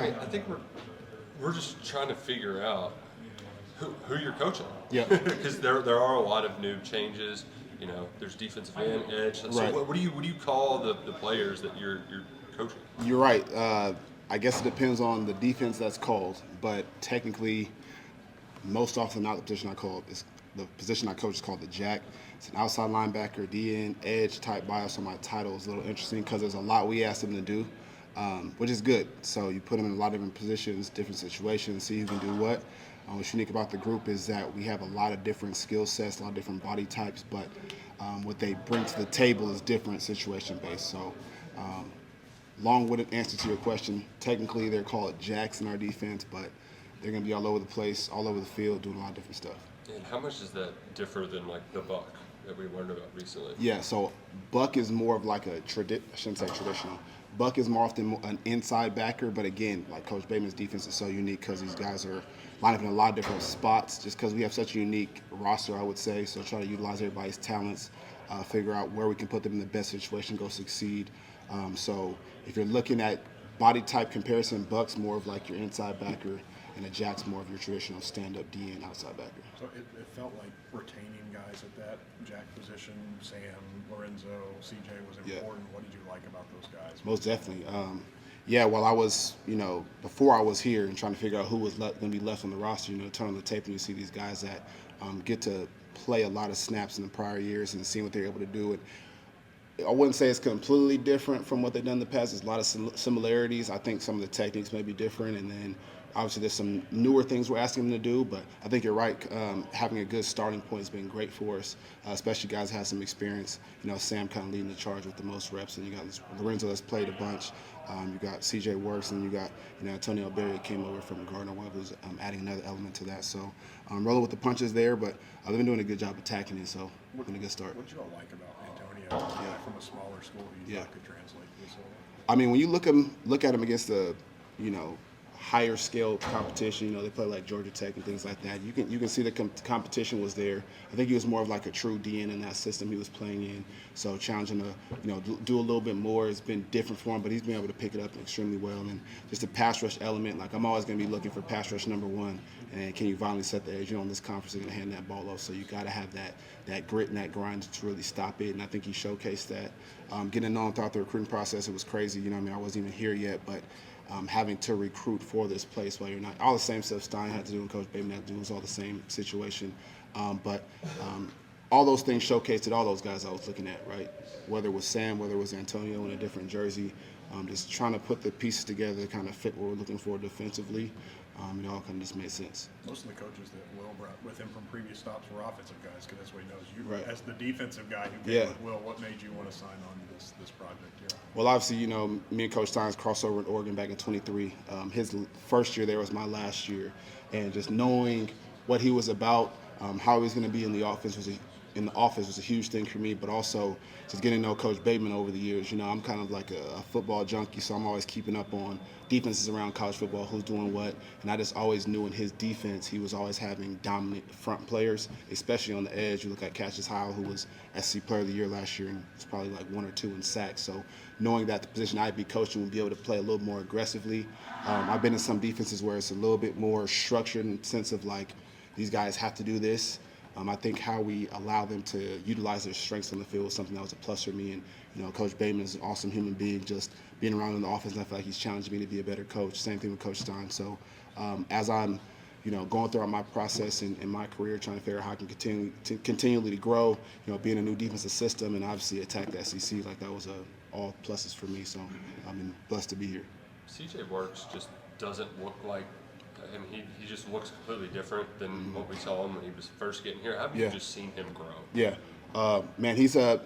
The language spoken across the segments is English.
mean, I think we're just trying to figure out who you're coaching. Yeah. Because there are a lot of new changes. You know, there's defensive end, edge. So Right. what do you call the players that you're coaching? You're right. I guess it depends on the defense that's called, but technically, most often not the position I call is the position I coach is called the jack. It's an outside linebacker, DN, edge type bio. So my title is a little interesting because there's a lot we ask them to do, which is good. So you put them in a lot of different positions, different situations, see who can do what. What's unique about the group is that we have a lot of different skill sets, a lot of different body types, but what they bring to the table is different situation based. So long-winded answer to your question. Technically, they're called jacks in our defense, but they're going to be all over the place, all over the field, doing a lot of different stuff. And how much does that differ than like the buck that we learned about recently? Yeah, so buck is more of like I shouldn't say traditional. Buck is more often an inside backer, but again, like Coach Bateman's defense is so unique because these guys are lined up in a lot of different spots just because we have such a unique roster, I would say. So try to utilize everybody's talents, figure out where we can put them in the best situation, go succeed. So if you're looking at body type comparison, Buck's more of like your inside backer, and the Jack's more of your traditional stand-up DN outside backer. So it felt like retaining guys at that jack position, Sam, Lorenzo, CJ was important. What did you like about those guys? Most definitely. While I was, before I was here and trying to figure out who was going to be left on the roster, turn on the tape and you see these guys that get to play a lot of snaps in the prior years and seeing what they're able to do. And I wouldn't say it's completely different from what they've done in the past. There's a lot of similarities. I think some of the techniques may be different, and then obviously there's some newer things we're asking them to do. But I think you're right. Having a good starting point has been great for us, especially guys that have some experience. Sam kind of leading the charge with the most reps, and you got Lorenzo that's played a bunch. You got CJ Works, and you got Antonio Berry came over from Gardner Webb, who's adding another element to that. So rolling with the punches there, but they've been doing a good job attacking it. So we're in a good start. What did you all like about Antonio? From a smaller school, who you thought could translate to this? I mean, when you look at him against the higher scale competition, they play like Georgia Tech and things like that. You can see the competition was there. I think he was more of like a true DN in that system he was playing in. So challenging to do a little bit more has been different for him, but he's been able to pick it up extremely well. And just the pass rush element, like I'm always going to be looking for pass rush number one. And can you violently set the edge? In this conference, they're going to hand that ball off. So you got to have that grit and that grind to really stop it. And I think he showcased that. Getting known throughout the recruiting process, it was crazy. I wasn't even here yet, but having to recruit for this place while you're not, all the same stuff Stein had to do and Coach Bateman had to do was all the same situation. But all those things showcased all those guys I was looking at, right? Whether it was Sam, whether it was Antonio in a different jersey, just trying to put the pieces together to kind of fit what we're looking for defensively. It all kind of just made sense. Most of the coaches that Will brought with him from previous stops were offensive guys because that's what he knows. You, right. As the defensive guy who came with Will, what made you want to sign on to this project here? Well, obviously, me and Coach Stein's crossover in Oregon back in 23. His first year there was my last year. And just knowing what he was about, how he was going to be in the offense was a huge thing for me, but also just getting to know Coach Bateman over the years. I'm kind of like a football junkie, so I'm always keeping up on defenses around college football, who's doing what, and I just always knew in his defense he was always having dominant front players, especially on the edge. You look at Cassius Howell, who was SC Player of the Year last year, and it's probably like 1 or 2 in sacks. So knowing that the position I'd be coaching would be able to play a little more aggressively. I've been in some defenses where it's a little bit more structured in the sense of like these guys have to do this. I think how we allow them to utilize their strengths on the field was something that was a plus for me. And, Coach Bateman is an awesome human being. Just being around in the office, and I feel like he's challenging me to be a better coach. Same thing with Coach Stein. So as I'm, going throughout my process in my career, trying to figure out how I can continually to grow, being a new defensive system and obviously attack the SEC, like that was all pluses for me. So I'm blessed to be here. CJ Works just doesn't look like, he just looks completely different than what we saw him when he was first getting here. How have you just seen him grow? Yeah, man, he's a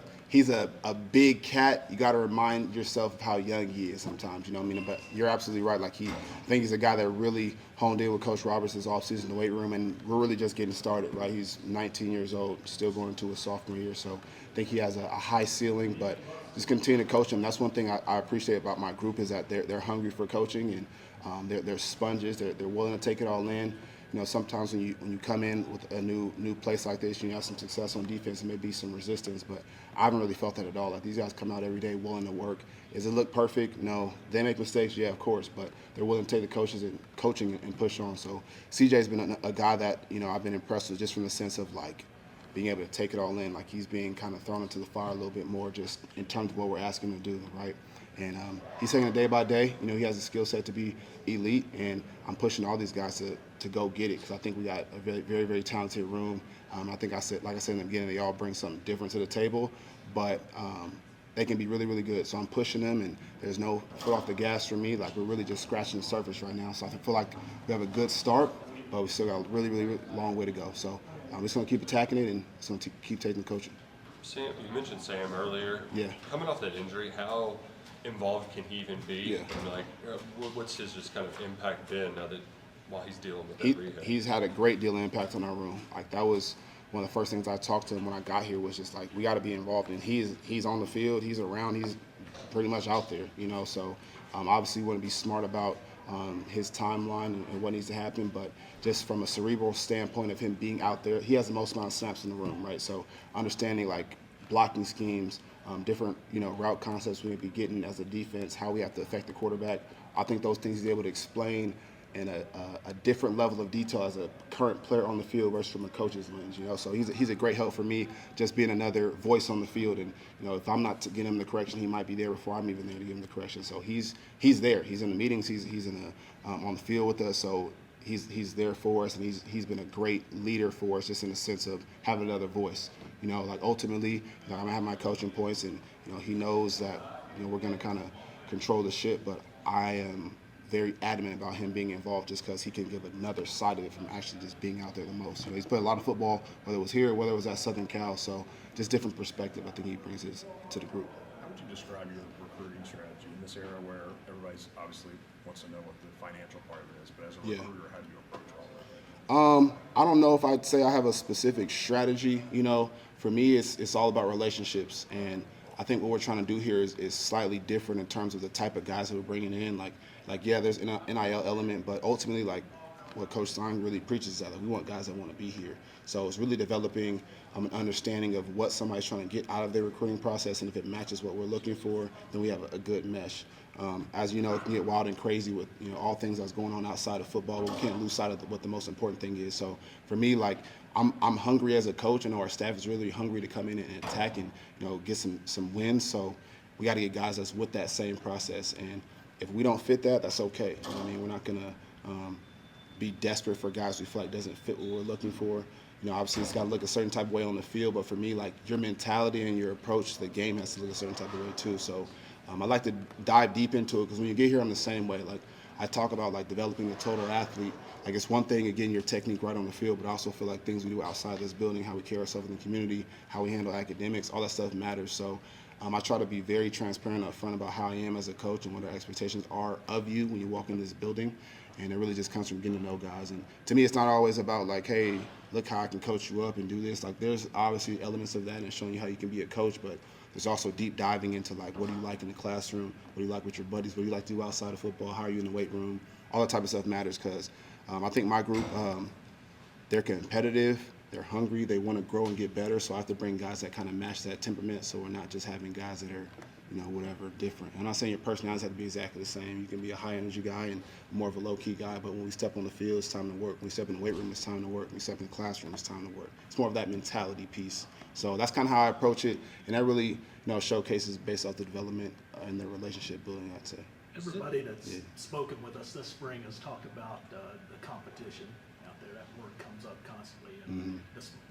big cat. You got to remind yourself of how young he is sometimes. But you're absolutely right. Like I think he's a guy that really honed in with Coach Roberts this offseason in the weight room, and we're really just getting started. Right, he's 19 years old, still going into his sophomore year. So I think he has a high ceiling, but just continue to coach him. That's one thing I appreciate about my group is that they're hungry for coaching and they're sponges. They're willing to take it all in. sometimes when you come in with a new place like this, you have some success on defense, and maybe some resistance. But I haven't really felt that at all. Like, these guys come out every day willing to work. Does it look perfect? No. They make mistakes, yeah, of course, but they're willing to take the coaching and push on. So CJ's been a guy that I've been impressed with, just from the sense of like being able to take it all in. Like, he's being kind of thrown into the fire a little bit more, just in terms of what we're asking him to do, right? And he's taking it day by day. He has a skill set to be elite, and I'm pushing all these guys to go get it, because I think we got a very, very, very talented room. I think like I said in the beginning, they all bring something different to the table, but they can be really, really good. So I'm pushing them, and there's no foot off the gas for me. Like, we're really just scratching the surface right now. So I feel like we have a good start, but we still got a really, really long way to go. So I'm just going to keep attacking it, and just going to keep taking the coaching. Sam, you mentioned Sam earlier. Yeah. Coming off that injury, how involved can he even be? Yeah. And like, what's his just kind of impact been now that while he's dealing with that rehab? He's had a great deal of impact on our room. Like, that was one of the first things I talked to him when I got here, was just like, we got to be involved. And he's on the field, he's around, he's pretty much out there, So obviously, we want to be smart about his timeline and what needs to happen. But just from a cerebral standpoint of him being out there, he has the most amount of snaps in the room, right? So understanding like blocking schemes, different route concepts we may be getting as a defense, how we have to affect the quarterback. I think those things he's able to explain in a different level of detail as a current player on the field versus from a coach's lens. So he's a great help for me, just being another voice on the field. And if I'm not getting him the correction, he might be there before I'm even there to give him the correction. So he's there. He's in the meetings. He's in on the field with us. So he's there for us, and he's been a great leader for us, just in the sense of having another voice. Like, ultimately, I'm gonna have my coaching points, and he knows that we're gonna kind of control the ship. But I am very adamant about him being involved, just because he can give another side of it from actually just being out there the most. He's played a lot of football, whether it was here, whether it was at Southern Cal. So just different perspective, I think he brings it to the group. How would you describe your recruiting strategy in this era where everybody's obviously wants to know what the financial part of it is, but as a recruiter, how do you approach all that? I don't know if I'd say I have a specific strategy. For me, it's all about relationships, and I think what we're trying to do here is slightly different in terms of the type of guys that we're bringing in. Like yeah, there's an NIL element, but ultimately, like, what Coach Stein really preaches is that, like, we want guys that want to be here. So it's really developing an understanding of what somebody's trying to get out of their recruiting process, and if it matches what we're looking for, then we have a good mesh. As you know, it can get wild and crazy with all things that's going on outside of football. We can't lose sight of what the most important thing is. So for me, like, I'm hungry as a coach. I know our staff is really hungry to come in and attack and get some wins. So we got to get guys that's with that same process. And if we don't fit that, that's okay. We're not gonna be desperate for guys we feel like doesn't fit what we're looking for. Obviously it's got to look a certain type of way on the field, but for me, like, your mentality and your approach to the game has to look a certain type of way too. So I like to dive deep into it, because when you get here, I'm the same way. Like, I talk about, like, developing the total athlete. Like, it's one thing, again, your technique right on the field, but I also feel like things we do outside this building, how we carry ourselves in the community, how we handle academics, all that stuff matters. So I try to be very transparent up front about how I am as a coach and what our expectations are of you when you walk in this building. And it really just comes from getting to know guys. And to me, it's not always about, like, hey, look how I can coach you up and do this. Like, there's obviously elements of that and showing you how you can be a coach, but there's also deep diving into, like, what do you like in the classroom? What do you like with your buddies? What do you like to do outside of football? How are you in the weight room? All that type of stuff matters, because I think my group, they're competitive, they're hungry, they want to grow and get better. So I have to bring guys that kind of match that temperament, so we're not just having guys that are, whatever, different. I'm not saying your personalities have to be exactly the same. You can be a high-energy guy and more of a low-key guy, but when we step on the field, it's time to work. When we step in the weight room, it's time to work. When we step in the classroom, it's time to work. It's more of that mentality piece. So that's kind of how I approach it, and that really, showcases based off the development and the relationship building, I'd say. Everybody that's spoken with us this spring has talked about the competition out there. That word comes up constantly, and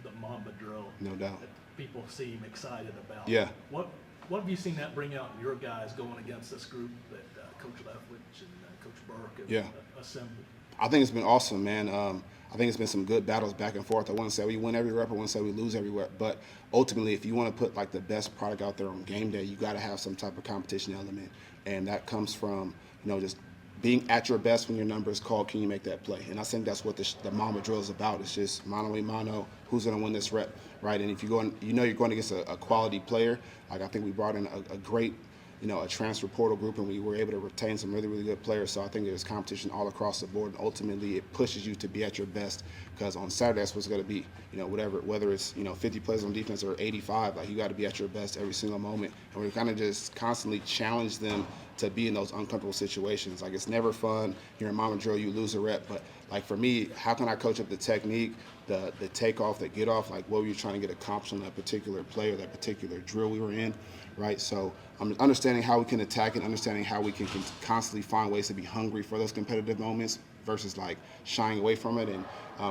the Mamba drill. No doubt. That people seem excited about. Yeah. What have you seen that bring out in your guys going against this group that Coach Leftwich and Coach Burke have assembled? I think it's been awesome, man. I think it's been some good battles back and forth. I wouldn't say we win every rep, I wouldn't say we lose every rep, but ultimately, if you want to put, like, the best product out there on game day, you got to have some type of competition element, and that comes from just being at your best when your number is called. Can you make that play? And I think that's what the Mamba drill is about. It's just mano a mano, who's going to win this rep, right? And if you're going against a quality player, like, I think we brought in a great a transfer portal group, and we were able to retain some really, really good players. So I think there's competition all across the board, and ultimately it pushes you to be at your best, because on Saturday that's what's going to be. Whether it's 50 players on defense or 85, like you got to be at your best every single moment. And we kind of just constantly challenge them to be in those uncomfortable situations. Like, it's never fun. You're in mama drill, you lose a rep, but like for me, how can I coach up the technique, the takeoff, the get off, like what were you trying to get accomplished on that particular play or that particular drill we were in, right? So I'm understanding how we can attack it, understanding how we can constantly find ways to be hungry for those competitive moments versus like shying away from it and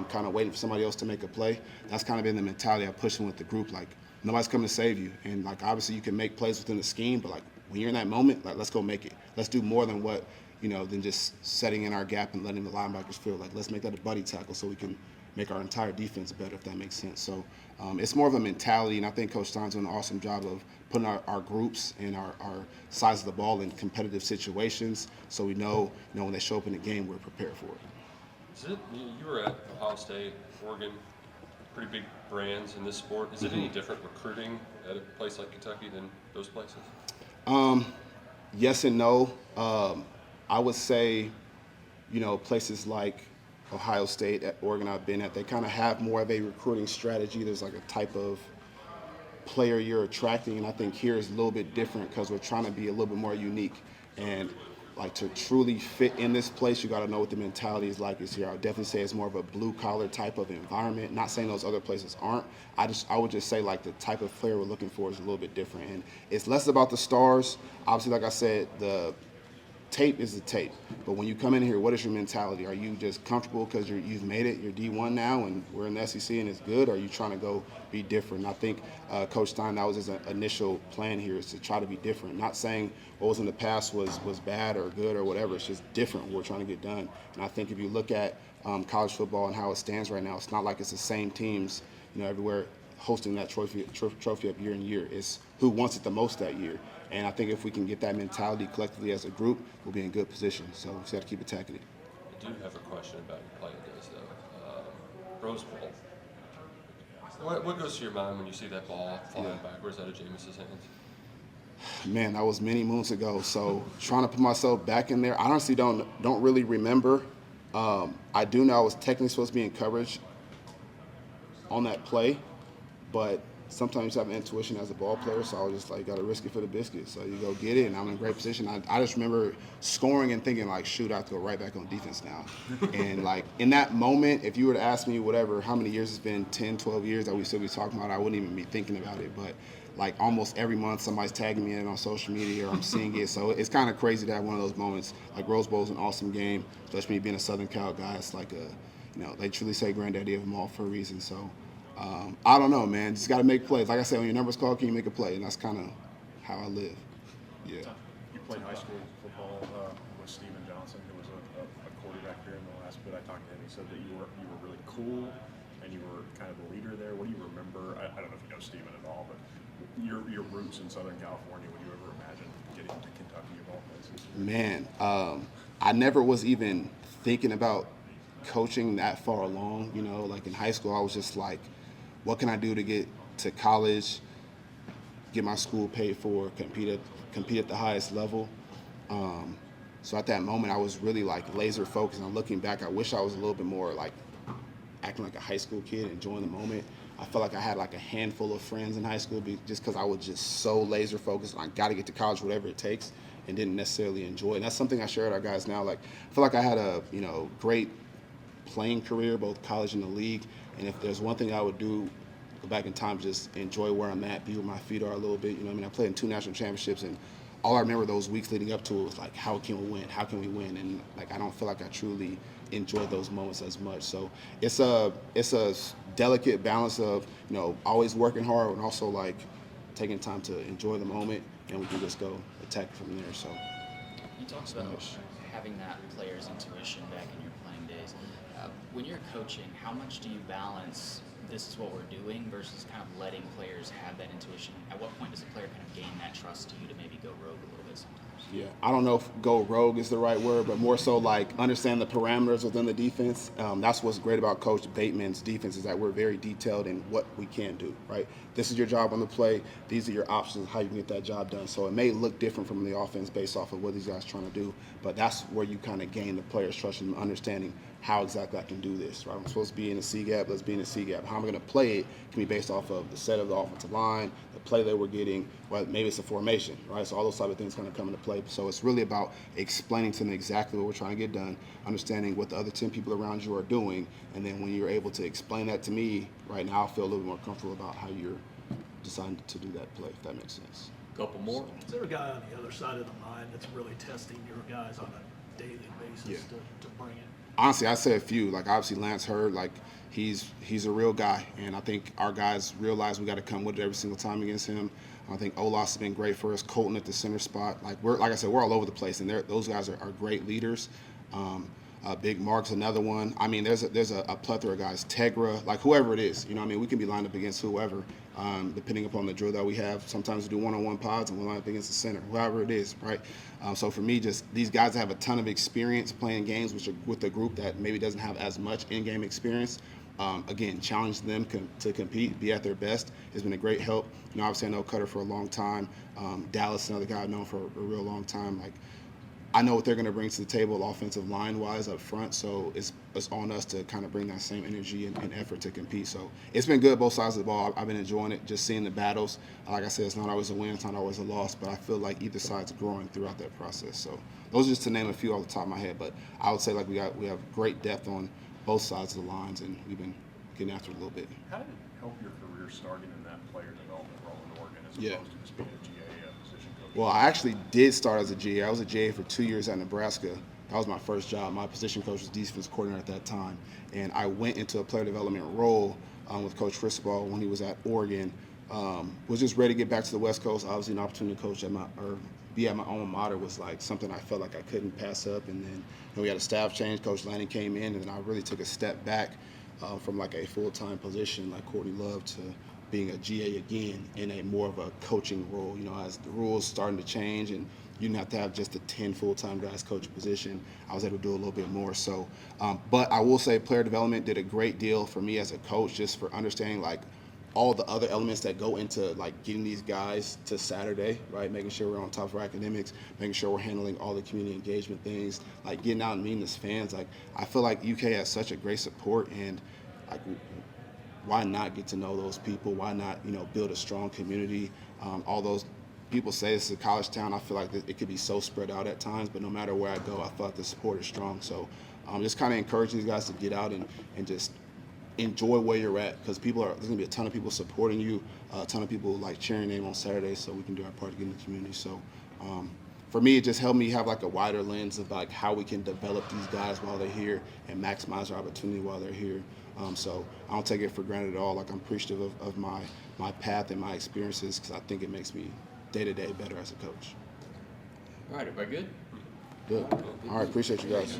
kind of waiting for somebody else to make a play. That's kind of been the mentality I'm pushing with the group. Like, nobody's coming to save you, and like obviously you can make plays within the scheme, but like when you're in that moment, like let's go make it. Let's do more than what than just setting in our gap and letting the linebackers feel. Like, let's make that a buddy tackle so we can make our entire defense better, if that makes sense. So it's more of a mentality, and I think Coach Stein's doing an awesome job of putting our groups and our sides of the ball in competitive situations, so we know when they show up in the game, we're prepared for it. You were at Ohio State, Oregon, pretty big brands in this sport. Is it any different recruiting at a place like Kentucky than those places? Yes and no. I would say, places like Ohio State, at Oregon I've been at, they kind of have more of a recruiting strategy. There's like a type of player you're attracting, and I think here is a little bit different because we're trying to be a little bit more unique. And like, to truly fit in this place, you got to know what the mentality is like. Is here. I would definitely say it's more of a blue collar type of environment. Not saying those other places aren't. I would just say like the type of player we're looking for is a little bit different, and it's less about the stars. Obviously, like I said, the tape is the tape, but when you come in here, what is your mentality? Are you just comfortable because you've made it, you're D1 now and we're in the SEC and it's good, or are you trying to go be different? And I think Coach Stein, that was his initial plan here, is to try to be different. Not saying what was in the past was bad or good or whatever, it's just different what we're trying to get done. And I think if you look at college football and how it stands right now, it's not like it's the same teams everywhere hosting that trophy up year in year. It's who wants it the most that year. And I think if we can get that mentality collectively as a group, we'll be in good position. So we just got to keep attacking it. I do have a question about your playing days, though. Rose Bowl. What goes to your mind when you see that ball flying backwards out of Jameis's hands? Man, that was many moons ago. So trying to put myself back in there, I honestly don't really remember. I do know I was technically supposed to be in coverage on that play, but sometimes you have intuition as a ball player, so I was just like, got to risk it for the biscuit. So you go get it, and I'm in a great position. I just remember scoring and thinking, like, shoot, I have to go right back on defense now. And, like, in that moment, if you were to ask me how many years it's been, 10, 12 years that we still be talking about, I wouldn't even be thinking about it. But, like, almost every month somebody's tagging me in it on social media or I'm seeing it. So it's kind of crazy to have one of those moments. Like, Rose Bowl is an awesome game, especially me being a Southern Cal guy. It's like they truly say granddaddy of them all for a reason. So I don't know, man. Just got to make plays. Like I said, when your number's called, can you make a play? And that's kind of how I live. Yeah. You played high school football with Steven Johnson, who was a quarterback here in the last bit. I talked to him. He said that you were really cool and you were kind of the leader there. What do you remember? I don't know if you know Steven at all, but your roots in Southern California, would you ever imagine getting to Kentucky of all places? Man, I never was even thinking about coaching that far along. Like in high school, I was just like, what can I do to get to college, get my school paid for, compete at the highest level? So at that moment, I was really like laser focused. And looking back, I wish I was a little bit more like acting like a high school kid, enjoying the moment. I felt like I had like a handful of friends in high school just because I was just so laser focused and I got to get to college, whatever it takes, and didn't necessarily enjoy it. And that's something I share with our guys now. Like, I feel like I had a great playing career, both college and the league. And if there's one thing I would do, go back in time, just enjoy where I'm at, be where my feet are a little bit. I played in 2 national championships, and all I remember those weeks leading up to it was like, how can we win? How can we win? And like, I don't feel like I truly enjoyed those moments as much. So it's a delicate balance of always working hard and also like taking time to enjoy the moment, and we can just go attack from there. So you talked about having that player's intuition back in your playing days. When you're coaching, how much do you balance this is what we're doing versus kind of letting players have that intuition? At what point does a player kind of gain that trust to you to maybe go rogue a little bit sometimes? Yeah, I don't know if go rogue is the right word, but more so like understand the parameters within the defense. That's what's great about Coach Bateman's defense is that we're very detailed in what we can do, right? This is your job on the play. These are your options, how you can get that job done. So it may look different from the offense based off of what these guys are trying to do, but that's where you kind of gain the players' trust and understanding how exactly I can do this, right? I'm supposed to be in the C gap, let's be in the C gap. How I'm going to play it can be based off of the set of the offensive line, the play that we're getting, well, maybe it's a formation, right? So all those type of things kind of come into play. So it's really about explaining to them exactly what we're trying to get done, understanding what the other 10 people around you are doing, and then when you're able to explain that to me, right now I feel a little bit more comfortable about how you're designed to do that play, if that makes sense. Couple more. Is there a guy on the other side of the line that's really testing your guys on a daily basis to bring it? Honestly, I'd say a few. Like obviously Lance Hurd, like he's a real guy, and I think our guys realize we got to come with it every single time against him. I think Olas has been great for us. Colton at the center spot. Like I said, we're all over the place, and those guys are great leaders. Big Mark's another one. I mean, there's a plethora of guys. Tegra, like whoever it is, you know what I mean? We can be lined up against whoever, depending upon the drill that we have. Sometimes we do one-on-one pods and we line up against the center, whoever it is, right? So for me, just these guys have a ton of experience playing games with a group that maybe doesn't have as much in-game experience. Again, challenge them to compete, be at their best has been a great help. You know, obviously I know Cutter for a long time. Dallas, another guy I've known for a real long time. Like, I know what they're going to bring to the table offensive line-wise up front, so it's on us to kind of bring that same energy and effort to compete. So it's been good both sides of the ball. I've been enjoying it, just seeing the battles. Like I said, it's not always a win, it's not always a loss, but I feel like either side's growing throughout that process. So those are just to name a few off the top of my head, but I would say like we have great depth on both sides of the lines, and we've been getting after it a little bit. How did it help your career starting in that player development role in Oregon as Yeah. opposed to just being a GA position coach? Well, I actually did start as a GA. I was a GA for 2 years at Nebraska. That was my first job. My position coach was defense coordinator at that time. And I went into a player development role with Coach Cristobal when he was at Oregon. Was just ready to get back to the West Coast. Obviously, an opportunity to coach be at my alma mater was like something I felt like I couldn't pass up. And then we had a staff change. Coach Lanning came in, and then I really took a step back from like a full-time position like Courtney Love to being a GA again in a more of a coaching role, you know, as the rules starting to change and you didn't have to have just a 10 full-time guys coach position. I was able to do a little bit more. So, but I will say player development did a great deal for me as a coach, just for understanding like all the other elements that go into like getting these guys to Saturday, right? Making sure we're on top of our academics, making sure we're handling all the community engagement things, like getting out and meeting as fans. Like I feel like UK has such a great support, and like why not get to know those people? Why not, you know, build a strong community? All those people say this is a college town. I feel like it could be so spread out at times, but no matter where I go, I feel like the support is strong. So just kind of encouraging these guys to get out and just enjoy where you're at, because there's going to be a ton of people supporting you, a ton of people like cheering your name on Saturday, so we can do our part to get in the community. So for me, it just helped me have like a wider lens of like how we can develop these guys while they're here and maximize our opportunity while they're here. So I don't take it for granted at all. Like I'm appreciative of my path and my experiences, because I think it makes me day-to-day better as a coach. All right, everybody good? Good. All right, appreciate you guys.